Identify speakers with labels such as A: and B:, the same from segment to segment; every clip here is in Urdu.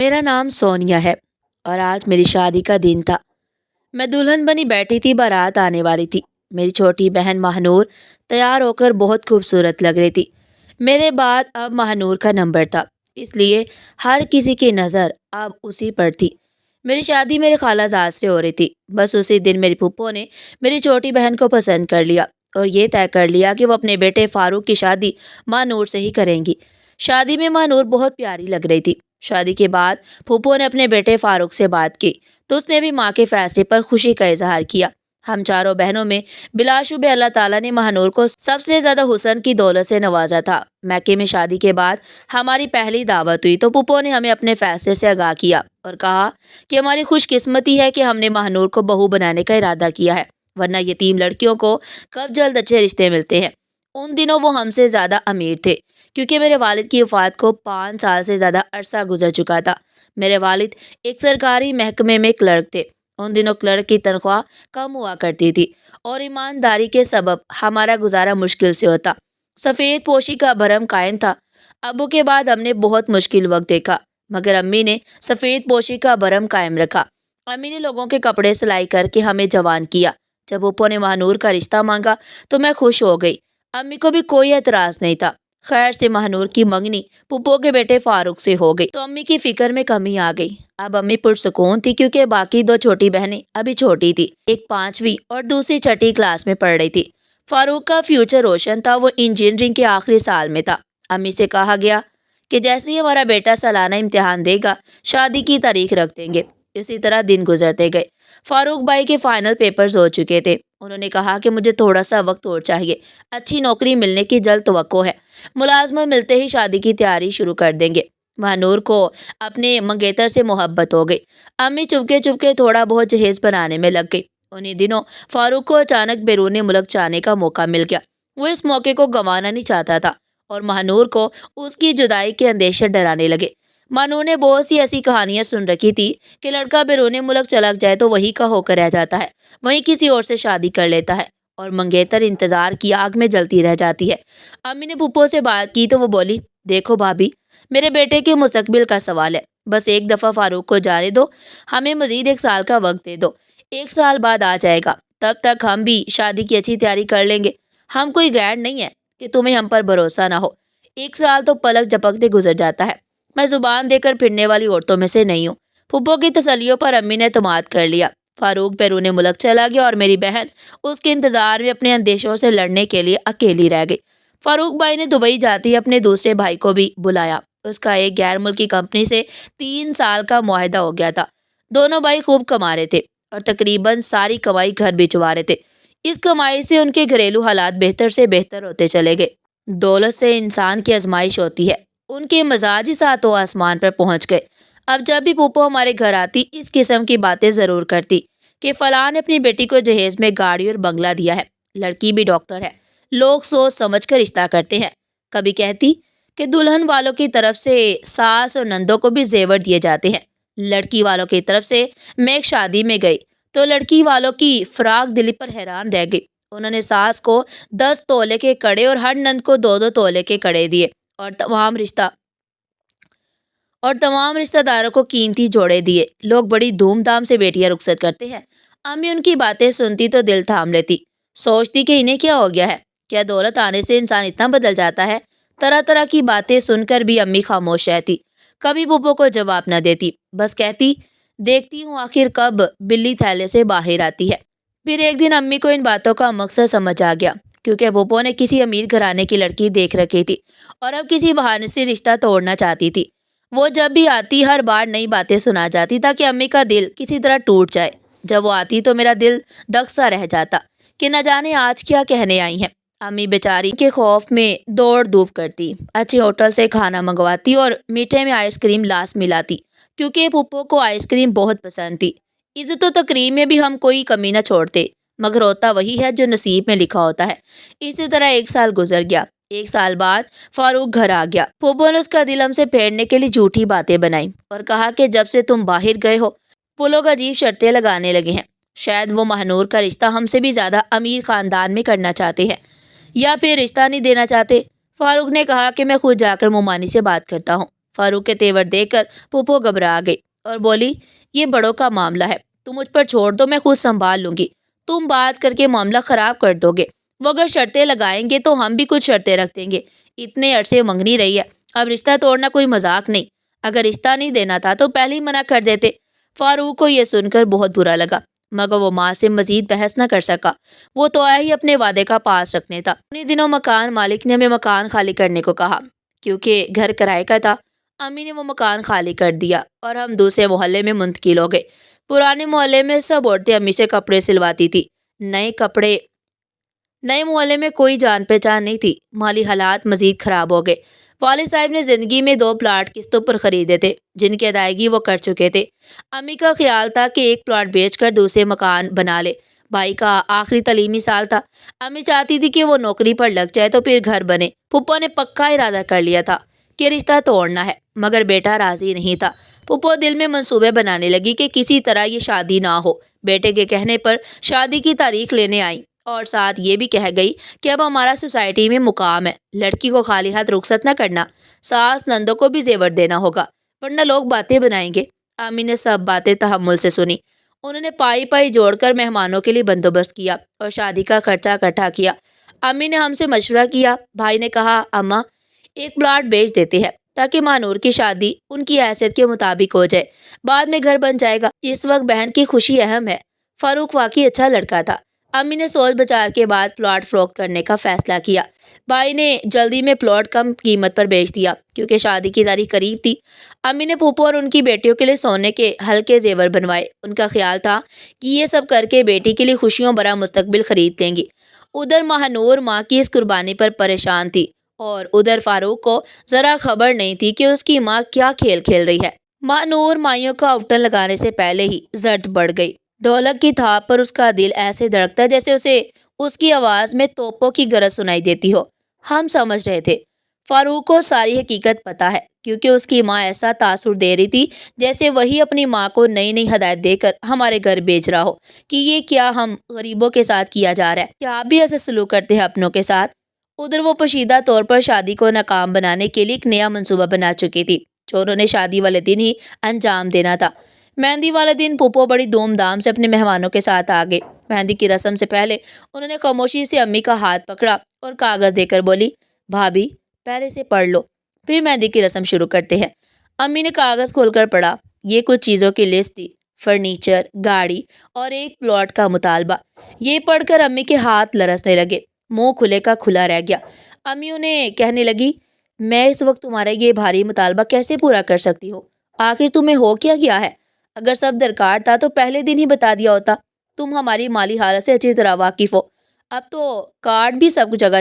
A: میرا نام سونیا ہے اور آج میری شادی کا دن تھا۔ میں دلہن بنی بیٹھی تھی، بارات آنے والی تھی۔ میری چھوٹی بہن مہنور تیار ہو کر بہت خوبصورت لگ رہی تھی۔ میرے بعد اب مہنور کا نمبر تھا، اس لیے ہر کسی کی نظر اب اسی پر تھی۔ میری شادی میرے خالہ زاد سے ہو رہی تھی۔ بس اسی دن میری پھپھو نے میری چھوٹی بہن کو پسند کر لیا اور یہ طے کر لیا کہ وہ اپنے بیٹے فاروق کی شادی مہنور سے ہی کریں گی۔ شادی میں مہنور بہت پیاری لگ رہی تھی۔ شادی کے بعد پھوپھو نے اپنے بیٹے فاروق سے بات کی تو اس نے بھی ماں کے فیصلے پر خوشی کا اظہار کیا۔ ہم چاروں بہنوں میں بلا شبہ اللہ تعالیٰ نے مہنور کو سب سے زیادہ حسن کی دولت سے نوازا تھا۔ میکے میں شادی کے بعد ہماری پہلی دعوت ہوئی تو پھوپھو نے ہمیں اپنے فیصلے سے آگاہ کیا اور کہا کہ ہماری خوش قسمتی ہے کہ ہم نے مہنور کو بہو بنانے کا ارادہ کیا ہے، ورنہ یتیم لڑکیوں کو کب جلد اچھے رشتے ملتے ہیں۔ ان دنوں وہ ہم سے زیادہ امیر تھے کیونکہ میرے والد کی وفات کو 5 سال سے زیادہ عرصہ گزر چکا تھا۔ میرے والد ایک سرکاری محکمے میں کلرک تھے۔ ان دنوں کلرک کی تنخواہ کم ہوا کرتی تھی اور ایمانداری کے سبب ہمارا گزارا مشکل سے ہوتا۔ سفید پوشی کا بھرم قائم تھا۔ ابو کے بعد ہم نے بہت مشکل وقت دیکھا، مگر امی نے سفید پوشی کا بھرم قائم رکھا۔ امی نے لوگوں کے کپڑے سلائی کر کے ہمیں جوان کیا۔ جب پھوپھو نے مہنور کا رشتہ مانگا تو میں خوش ہو گئی۔ امی کو بھی کوئی اعتراض نہیں تھا۔ خیر سے مہنور کی منگنی پھوپھو کے بیٹے فاروق سے ہو گئی تو امی کی فکر میں کمی آ گئی۔ اب امی پرسکون تھی کیونکہ باقی 2 چھوٹی بہنیں ابھی چھوٹی تھی، ایک 5ویں اور دوسری 6ٹھی کلاس میں پڑھ رہی تھی۔ فاروق کا فیوچر روشن تھا، وہ انجینئرنگ کے آخری سال میں تھا۔ امی سے کہا گیا کہ جیسے ہی ہمارا بیٹا سالانہ امتحان دے گا شادی کی تاریخ رکھ دیں گے۔ اسی طرح دن گزرتے گئے۔ فاروق بھائی کے فائنل پیپرز ہو چکے تھے۔ انہوں نے کہا کہ مجھے تھوڑا سا وقت اور چاہیے، اچھی نوکری ملنے کی جلد توقع ہے، ملازمت ملتے ہی شادی کی تیاری شروع کر دیں گے۔ مہنور کو اپنے منگیتر سے محبت ہو گئی۔ امی چپکے چپکے تھوڑا بہت جہیز بنانے میں لگ گئی۔ انہی دنوں فاروق کو اچانک بیرون ملک جانے کا موقع مل گیا۔ وہ اس موقع کو گنوانا نہیں چاہتا تھا اور مہنور کو اس کی جدائی کے اندیشے ڈرانے لگے۔ مہنور نے بہت سی ایسی کہانیاں سن رکھی تھی کہ لڑکا بیرون ملک چلا جائے تو وہی کا ہو کر رہ جاتا ہے، وہیں کسی اور سے شادی کر لیتا ہے اور منگیتر انتظار کی آگ میں جلتی رہ جاتی ہے۔ امی نے پھوپھو سے بات کی تو وہ بولی، دیکھو بھابھی، میرے بیٹے کے مستقبل کا سوال ہے، بس ایک دفعہ فاروق کو جانے دو، ہمیں مزید 1 سال کا وقت دے دو، 1 سال بعد آ جائے گا، تب تک ہم بھی شادی کی اچھی تیاری کر لیں گے۔ ہم کوئی غیر نہیں ہے کہ تمہیں ہم پر بھروسہ نہ ہو۔ 1 سال تو پلک جھپکتے گزر جاتا ہے۔ میں زبان دے کر پھرنے والی عورتوں میں سے نہیں ہوں۔ پھوپھو کی تسلیوں پر امی نے اعتماد کر لیا۔ فاروق بیرون ملک چلا گیا اور میری بہن اس کے انتظار میں اپنے اندیشوں سے لڑنے کے لیے اکیلی رہ گئی۔ فاروق بھائی نے دبئی جاتی اپنے دوسرے بھائی کو بھی بلایا۔ اس کا ایک غیر ملکی کمپنی سے 3 سال کا معاہدہ ہو گیا تھا۔ دونوں بھائی خوب کما رہے تھے اور تقریباً ساری کمائی گھر بھجوا رہے تھے۔ اس کمائی سے ان کے گھریلو حالات بہتر سے بہتر ہوتے چلے گئے۔ دولت سے انسان کی آزمائش ہوتی ہے۔ ان کے مزاج ہی ساتوں آسمان پر پہنچ گئے۔ اب جب بھی پھوپھو ہمارے گھر آتی اس قسم کی باتیں ضرور کرتی کہ فلاں نے اپنی بیٹی کو جہیز میں گاڑی اور بنگلہ دیا ہے، لڑکی بھی ڈاکٹر ہے، لوگ سوچ سمجھ کر رشتہ کرتے ہیں۔ کبھی کہتی کہ دلہن والوں کی طرف سے ساس اور نندوں کو بھی زیور دیے جاتے ہیں۔ لڑکی والوں کی طرف سے میں ایک شادی میں گئی تو لڑکی والوں کی فراق دلی پر حیران رہ گئی۔ انہوں نے ساس کو 10 تولے کے کڑے اور ہر نند کو 2 تولے کے کڑے دیے اور تمام رشتہ داروں کو قیمتی جوڑے دیے۔ لوگ بڑی دھوم دھام سے بیٹیاں رخصت کرتے ہیں۔ امی ان کی باتیں سنتی تو دل تھام لیتی، سوچتی کہ انہیں کیا ہو گیا ہے، کیا دولت آنے سے انسان اتنا بدل جاتا ہے۔ طرح طرح کی باتیں سن کر بھی امی خاموش رہتی، کبھی پھوپھو کو جواب نہ دیتی، بس کہتی، دیکھتی ہوں آخر کب بلی تھیلے سے باہر آتی ہے۔ پھر ایک دن امی کو ان باتوں کا مقصد سمجھ آ گیا، کیونکہ پھوپھو نے کسی امیر گھرانے کی لڑکی دیکھ رکھی تھی اور اب کسی بہانے سے رشتہ توڑنا چاہتی تھی۔ وہ جب بھی آتی ہر بار نئی باتیں سنا جاتی تاکہ امی کا دل کسی طرح ٹوٹ جائے۔ جب وہ آتی تو میرا دل دک سا رہ جاتا کہ نہ جانے آج کیا کہنے آئی ہیں۔ امی بیچاری کے خوف میں دوڑ دھوپ کرتی، اچھے ہوٹل سے کھانا منگواتی اور میٹھے میں آئس کریم لاس ملاتی، کیونکہ پھوپھو کو آئس کریم بہت پسند تھی۔ عزت و تکریم میں بھی ہم کوئی کمی نہ چھوڑتے، مگر ہوتا وہی ہے جو نصیب میں لکھا ہوتا ہے۔ اسی طرح 1 سال گزر گیا۔ 1 سال بعد فاروق گھر آ گیا۔ پھوپھو نے اس کا دل ہم سے پھیرنے کے لیے جھوٹی باتیں بنائیں اور کہا کہ جب سے تم باہر گئے ہو وہ لوگ عجیب شرطیں لگانے لگے ہیں، شاید وہ مہنور کا رشتہ ہم سے بھی زیادہ امیر خاندان میں کرنا چاہتے ہیں یا پھر رشتہ نہیں دینا چاہتے۔ فاروق نے کہا کہ میں خود جا کر مومانی سے بات کرتا ہوں۔ فاروق کے تیور دیکھ کر پھپھو گھبرا گئی اور بولی یہ بڑوں کا معاملہ ہے، تم مجھ پر چھوڑ دو، میں خود سنبھال لوں گی۔ تم بات کر کے معاملہ خراب کر دو گے، وہ اگر شرطیں لگائیں گے تو ہم بھی کچھ شرطیں رکھ دیں گے۔ اتنے عرصے منگنی رہی ہے، اب رشتہ توڑنا کوئی مذاق نہیں، اگر رشتہ نہیں دینا تھا تو پہلے ہی منع کر دیتے۔ فاروق کو یہ سن کر بہت برا لگا، مگر وہ ماں سے مزید بحث نہ کر سکا، وہ تو آیا ہی اپنے وعدے کا پاس رکھنے تھا۔ انہی دنوں مکان مالک نے ہمیں مکان خالی کرنے کو کہا، کیونکہ گھر کرائے کا تھا۔ امی نے وہ مکان خالی کر دیا اور ہم دوسرے محلے میں منتقل ہو گئے۔ پرانے محلے میں سب عورتیں امی سے کپڑے سلواتی تھی، نئے محلے میں کوئی جان پہچان نہیں تھی۔ مالی حالات مزید خراب ہو گئے۔ والد صاحب نے زندگی میں 2 پلاٹ قسطوں پر خریدے تھے جن کی ادائیگی وہ کر چکے تھے۔ امی کا خیال تھا کہ ایک پلاٹ بیچ کر دوسرے مکان بنا لے۔ بھائی کا آخری تعلیمی سال تھا، امی چاہتی تھی کہ وہ نوکری پر لگ جائے تو پھر گھر بنے۔ پھپھو نے پکا ارادہ کر لیا تھا کہ رشتہ توڑنا ہے، مگر بیٹا راضی نہیں تھا۔ پھپھو دل میں منصوبے بنانے لگی کہ کسی طرح یہ شادی نہ ہو۔ بیٹے کے کہنے پر شادی کی تاریخ لینے آئی اور ساتھ یہ بھی کہہ گئی کہ اب ہمارا سوسائٹی میں مقام ہے، لڑکی کو خالی ہاتھ رخصت نہ کرنا، ساس نندوں کو بھی زیور دینا ہوگا ورنہ لوگ باتیں بنائیں گے۔ امی نے سب باتیں تحمل سے سنی۔ انہوں نے پائی جوڑ کر مہمانوں کے لیے بندوبست کیا اور شادی کا خرچہ اکٹھا کیا۔ امی نے ہم سے مشورہ کیا۔ بھائی نے کہا اماں ایک پلاٹ بیچ دیتے ہیں تاکہ مانور کی شادی ان کی حیثیت کے مطابق ہو جائے، بعد میں گھر بن جائے گا۔ اس وقت بہن کی خوشی اہم ہے۔ فاروق واقعی اچھا لڑکا تھا۔ امی نے سوچ بچار کے بعد پلاٹ فروخت کرنے کا فیصلہ کیا۔ بھائی نے جلدی میں پلاٹ کم قیمت پر بیچ دیا کیونکہ شادی کی تاریخ قریب تھی۔ امی نے پھپھو اور ان کی بیٹیوں کے لیے سونے کے ہلکے زیور بنوائے۔ ان کا خیال تھا کہ یہ سب کر کے بیٹی کے لیے خوشیوں بھرا مستقبل خرید لیں گی۔ ادھر ماہنور ماں کی اس قربانی پر پریشان تھی اور ادھر فاروق کو ذرا خبر نہیں تھی کہ اس کی ماں کیا کھیل کھیل رہی ہے۔ ماہنور مائیوں کا اٹھن لگانے سے پہلے ہی زرد بڑھ گئی۔ ڈھولک کی تھاپ پر اس کا دل ایسے دھڑکتا جیسے اسے اس کی آواز میں توپوں کی گرج سنائی دیتی ہو۔ ہم سمجھ رہے تھے فاروق کو ساری حقیقت پتہ ہے، کیونکہ اس کی ماں ایسا تاثر دے رہی تھی جیسے وہی اپنی ماں کو نئی نئی ہدایت دے کر ہمارے گھر بیچ رہا ہو کہ یہ کیا ہم غریبوں کے ساتھ کیا جا رہا ہے، کیا آپ بھی ایسے سلوک کرتے ہیں اپنوں کے ساتھ؟ ادھر وہ پوشیدہ طور پر شادی کو ناکام بنانے کے لیے ایک نیا منصوبہ بنا چکی تھی جو انہوں نے شادی والے دن ہی انجام دینا تھا۔ مہندی والے دن پھپھو بڑی دھوم دھام سے اپنے مہمانوں کے ساتھ آ گئے۔ مہندی کی رسم سے پہلے انہوں نے خاموشی سے امی کا ہاتھ پکڑا اور کاغذ دے کر بولی بھابھی پہلے سے پڑھ لو، پھر مہندی کی رسم شروع کرتے ہیں۔ امی نے کاغذ کھول کر پڑھا۔ یہ کچھ چیزوں کی لسٹ تھی، فرنیچر، گاڑی اور ایک پلاٹ کا مطالبہ۔ یہ پڑھ کر امی کے ہاتھ لرزنے لگے، منہ کھلے کا کھلا رہ گیا۔ امی انہیں کہنے لگی میں اس وقت تمہارا یہ بھاری مطالبہ کیسے پورا کر سکتی ہوں؟ آخر تمہیں ہو کیا ہے؟ اگر سب درکار تھا تو پہلے دن ہی بتا دیا ہوتا۔ تم ہماری مالی حالت سے اچھی طرح واقف ہو۔ اب تو کارڈ بھی سب جگہ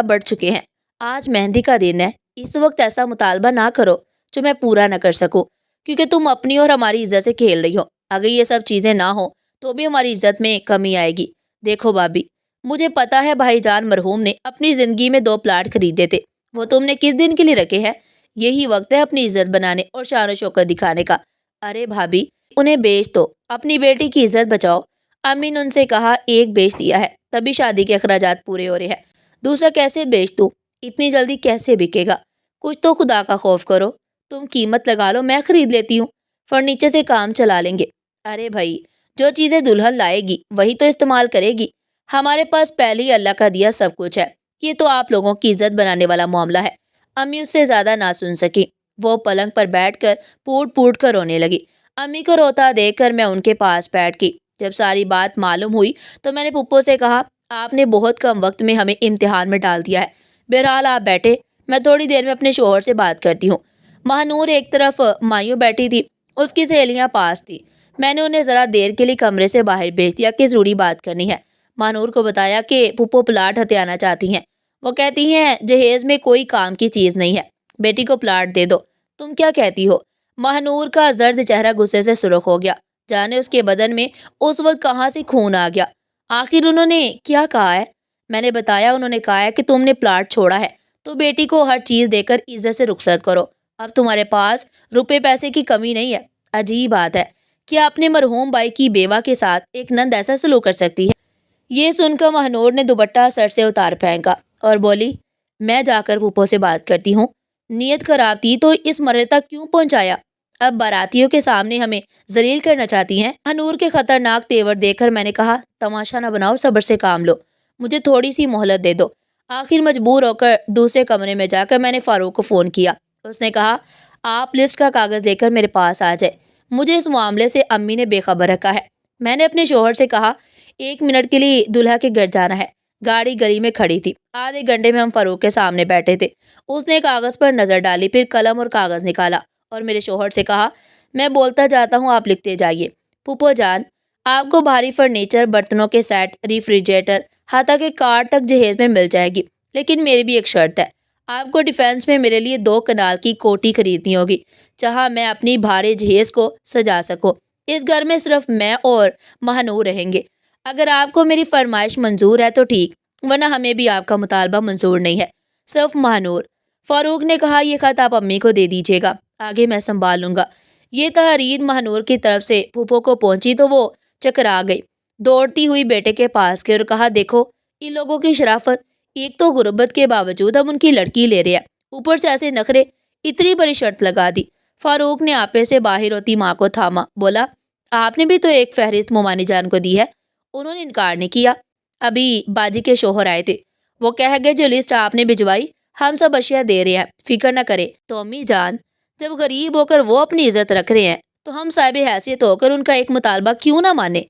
A: بڑھ چکے ہیں۔ آج مہندی کا دن ہے، اس وقت ایسا مطالبہ نہ کرو جو میں پورا نہ کر سکوں، کیونکہ تم اپنی اور ہماری عزت سے کھیل رہی ہو۔ اگر یہ سب چیزیں نہ ہوں تو بھی ہماری عزت میں کمی آئے گی۔ دیکھو بھابھی، مجھے پتا ہے بھائی جان مرحوم نے اپنی زندگی میں 2 پلاٹ خریدے تھے، وہ تم نے کس دن کے لیے رکھے ہیں؟ یہی وقت ہے اپنی عزت بنانے اور شان و شوکت دکھانے کا۔ ارے بھابھی انہیں بیچ دو، اپنی بیٹی کی عزت بچاؤ۔ امی نے ان سے کہا ایک بیچ دیا ہے تبھی شادی کے اخراجات پورے ہو رہے ہیں، دوسرا کیسے بیچ دوں؟ اتنی جلدی کیسے بکے گا؟ کچھ تو خدا کا خوف کرو، تم قیمت لگا لو، میں خرید لیتی ہوں، فرنیچر سے کام چلا لیں گے۔ ارے بھائی جو چیزیں دلہن لائے گی وہی تو استعمال کرے گی، ہمارے پاس پہلے ہی اللہ کا دیا سب کچھ ہے، یہ تو آپ لوگوں کی عزت بنانے والا معاملہ ہے۔ امی اس سے زیادہ نہ سن سکی، وہ پلنگ پر بیٹھ کر پوٹ کر رونے لگی۔ امی کو روتا دیکھ کر میں ان کے پاس بیٹھ گئی۔ جب ساری بات معلوم ہوئی تو میں نے پھپھو سے کہا آپ نے بہت کم وقت میں ہمیں امتحان میں ڈال دیا ہے، بہرحال آپ بیٹھے، میں تھوڑی دیر میں اپنے شوہر سے بات کرتی ہوں۔ ماہنور ایک طرف مائیوں بیٹھی تھی، اس کی سہیلیاں پاس تھی۔ میں نے انہیں ذرا دیر کے لیے کمرے سے باہر بھیج دیا کہ ضروری بات کرنی ہے۔ ماہنور کو بتایا کہ پھپھو پلاٹ ہتھیانا چاہتی ہیں، وہ کہتی ہیں جہیز میں کوئی کام کی چیز نہیں ہے، بیٹی کو پلاٹ دے دو۔ تم کیا کہتی ہو؟ ماہنور کا زرد چہرہ غصے سے سرخ ہو گیا، جانے اس کے بدن میں اس وقت کہاں سے خون آ گیا۔ آخر انہوں نے کیا کہا ہے؟ میں نے بتایا انہوں نے کہا ہے کہ تم نے پلاٹ چھوڑا ہے تو بیٹی کو ہر چیز دے کر عزت سے رخصت کرو، اب تمہارے پاس روپے پیسے کی کمی نہیں ہے۔ عجیب بات ہے کہ اپنے مرحوم بھائی کی بیوہ کے ساتھ ایک نند ایسا سلوک کر سکتی ہے۔ یہ سن کر ماہنور نے دوپٹہ سر سے اتار پھینکا اور بولی میں جا کر پھوپھو سے بات کرتی ہوں۔ نیت خراب تھی تو اس مرحلے تک کیوں پہنچایا؟ اب باراتیوں کے سامنے ہمیں ذلیل کرنا چاہتی ہیں۔ ہنور کے خطرناک تیور دیکھ کر میں نے کہا، تماشا نہ بناؤ، صبر سے کام لو، مجھے تھوڑی سی مہلت دے دو۔ آخر مجبور ہو کر دوسرے کمرے میں جا کر میں نے فاروق کو فون کیا۔ اس نے کہا، آپ لسٹ کا کاغذ دے کر میرے پاس آ جائے، مجھے اس معاملے سے امی نے بے خبر رکھا ہے۔ میں نے اپنے شوہر سے کہا، 1 منٹ کے لیے دلہا کے گھر جانا ہے۔ گاڑی گلی میں کھڑی تھی۔ آدھے گھنٹے میں ہم فاروق کے سامنے بیٹھے تھے۔ اس نے کاغذ پر نظر ڈالی، پھر قلم اور کاغذ نکالا اور میرے شوہر سے کہا، میں بولتا جاتا ہوں، آپ لکھتے جائیے۔ پھوپھو جان، آپ کو بھاری فرنیچر، برتنوں کے سیٹ، ریفریجریٹر، حتیٰ کہ کار تک جہیز میں مل جائے گی، لیکن میری بھی ایک شرط ہے۔ آپ کو ڈیفینس میں میرے لیے 2 کنال کی کوٹھی خریدنی ہوگی، جہاں میں اپنی بھارے جہیز کو سجا سکوں۔ اس گھر میں صرف میں اور مہنور رہیں گے۔ اگر آپ کو میری فرمائش منظور ہے تو ٹھیک، ورنہ ہمیں بھی آپ کا مطالبہ منظور نہیں ہے، صرف مہنور۔ فاروق نے کہا، یہ خط آپ امی کو دے دیجیے گا، آگے میں سنبھال لوں گا۔ یہ تحریر مہنور کی طرف سے پھوپھو کو پہنچی تو وہ چکرا گئی، دوڑتی ہوئی بیٹے کے پاس گئی اور کہا، دیکھو ان لوگوں کی شرافت، ایک تو غربت کے باوجود ہم ان کی لڑکی لے رہے ہیں، اوپر سے ایسے نخرے، اتنی بڑی شرط لگا دی۔ فاروق نے آپے سے باہر ہوتی ماں کو تھاما، بولا، آپ نے بھی تو ایک فہرست مومانی جان کو دی ہے۔ انہوں نے انکار نہیں کیا۔ ابھی باجی کے شوہر آئے تھے، وہ کہہ گئے جو لسٹ آپ نے بھجوائی ہم سب اشیاء دے رہے ہیں، فکر نہ کرے۔ تو امی جان، جب غریب ہو کر وہ اپنی عزت رکھ رہے ہیں تو ہم صاحب حیثیت ہو کر ان کا ایک مطالبہ کیوں نہ مانے؟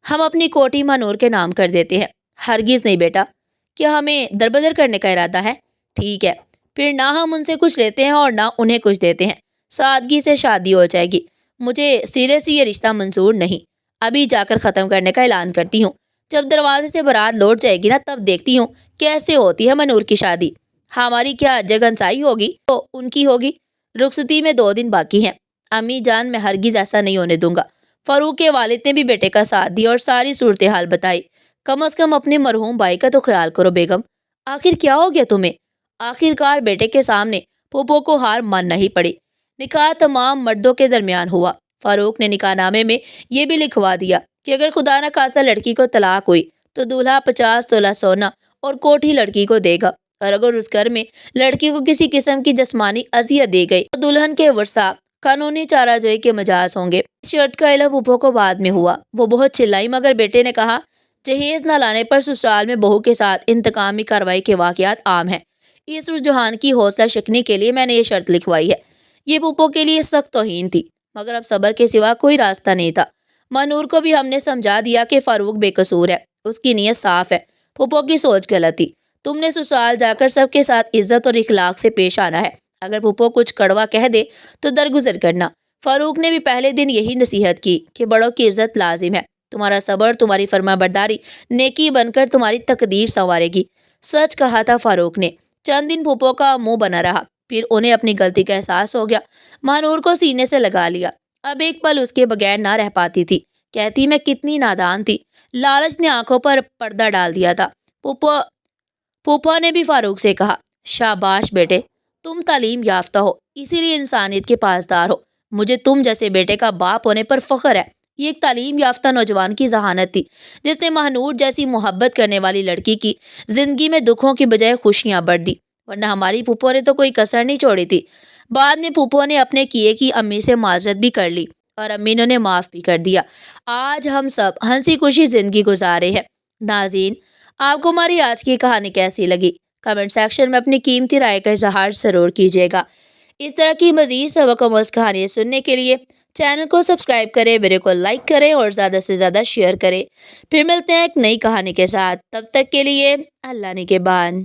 A: ہم اپنی کوٹھی مہنور کے نام کر دیتے ہیں۔ ہرگز نہیں بیٹا، کیا ہمیں دربدر کرنے کا ارادہ ہے؟ ٹھیک ہے، پھر نہ ہم ان سے کچھ لیتے ہیں اور نہ انہیں کچھ دیتے ہیں، سادگی سے شادی ہو جائے گی۔ مجھے سرے سے یہ رشتہ منظور نہیں، ابھی جا کر ختم کرنے کا اعلان کرتی ہوں۔ جب دروازے سے بارات لوٹ جائے گی نا، تب دیکھتی ہوں کیسے ہوتی ہے مہنور کی شادی۔ ہماری کیا جگنسائی ہوگی تو ان کی ہوگی۔ رخصتی میں 2 دن باقی ہیں۔ امی جان، میں ہرگز ایسا نہیں ہونے دوں گا۔ فاروق کے والد نے بھی بیٹے کا ساتھ دیا اور ساری صورتحال بتائی۔ کم از کم اپنے مرحوم بھائی کا تو خیال کرو بیگم، آخر کیا ہو گیا تمہیں؟ آخر کار بیٹے کے سامنے پھوپھو کو ہار ماننا ہی پڑی۔ نکاح تمام مردوں کے درمیان ہوا۔ فاروق نے نکاح نامے میں یہ بھی لکھوا دیا کہ اگر خدا نہ خواستہ لڑکی کو طلاق ہوئی تو دولہا 50 تولہ سونا اور کوٹھی لڑکی کو دے گا، اور اگر اس گھر میں لڑکی کو کسی قسم کی جسمانی اذیت دی گئی تو دلہن کے ورثاء قانونی چارہ جوئی کے مجاز ہوں گے۔ اس شرط کا علم پھوپھو کو بعد میں ہوا۔ وہ بہت چلائی، مگر بیٹے نے کہا، جہیز نہ لانے پر سسرال میں بہو کے ساتھ انتقامی کارروائی کے واقعات عام ہیں۔ اس رجحان کی حوصلہ شکنی کے لیے میں نے یہ شرط لکھوائی ہے۔ یہ پھوپھو کے لیے سخت توہین تھی، مگر اب صبر کے سوا کوئی راستہ نہیں تھا۔ مہنور کو بھی ہم نے سمجھا دیا کہ فاروق بے قصور ہے، اس کی نیت صاف ہے، پھوپھو کی سوچ غلط تھی۔ تم نے سسرال جا کر سب کے ساتھ عزت اور اخلاق سے پیش آنا ہے۔ اگر پھوپھو کچھ کڑوا کہہ دے تو درگزر کرنا۔ فاروق نے بھی پہلے دن یہی نصیحت کی کہ بڑوں کی عزت لازم ہے، تمہارا صبر، تمہاری فرما برداری نیکی بن کر تمہاری تقدیر سنوارے گی۔ سچ کہا تھا فاروق نے۔ چند دن پھوپھو کا منہ بنا رہا، پھر انہیں اپنی غلطی کا احساس ہو گیا۔ مہنور کو سینے سے لگا لیا، اب ایک پل اس کے بغیر نہ رہ پاتی تھی۔ کہتی میں کتنی نادان تھی، لالچ نے آنکھوں پر پردہ ڈال دیا تھا۔ پھوپھو نے بھی فاروق سے کہا، شاباش بیٹے، تم تعلیم یافتہ ہو، اسی لیے انسانیت کے پاسدار ہو۔ مجھے تم جیسے بیٹے کا باپ ہونے پر فخر ہے۔ یہ ایک تعلیم یافتہ نوجوان کی ذہانت تھی جس نے مہنور جیسی محبت کرنے والی لڑکی کی زندگی میں دکھوں کی بجائے خوشیاں بڑھ دی، ورنہ ہماری پھوپھو نے تو کوئی کسر نہیں چھوڑی تھی۔ بعد میں پھوپھو نے اپنے کیے کی امی سے معذرت بھی کر لی اور امی نے انہیں معاف بھی کر دیا۔ آج ہم سب ہنسی خوشی زندگی گزارے ہیں۔ ناظرین، آپ کو ہماری آج کی کہانی کیسی لگی؟ کمنٹ سیکشن میں اپنی قیمتی رائے کا اظہار ضرور کیجیے گا۔ اس طرح کی مزید سبق آموز کہانیاں سننے کے لیے چینل کو سبسکرائب کریں، ویڈیو کو لائک کریں اور زیادہ سے زیادہ شیئر کریں۔ پھر ملتے ہیں ایک نئی کہانی کے ساتھ، تب تک کے لیے اللہ نگہبان۔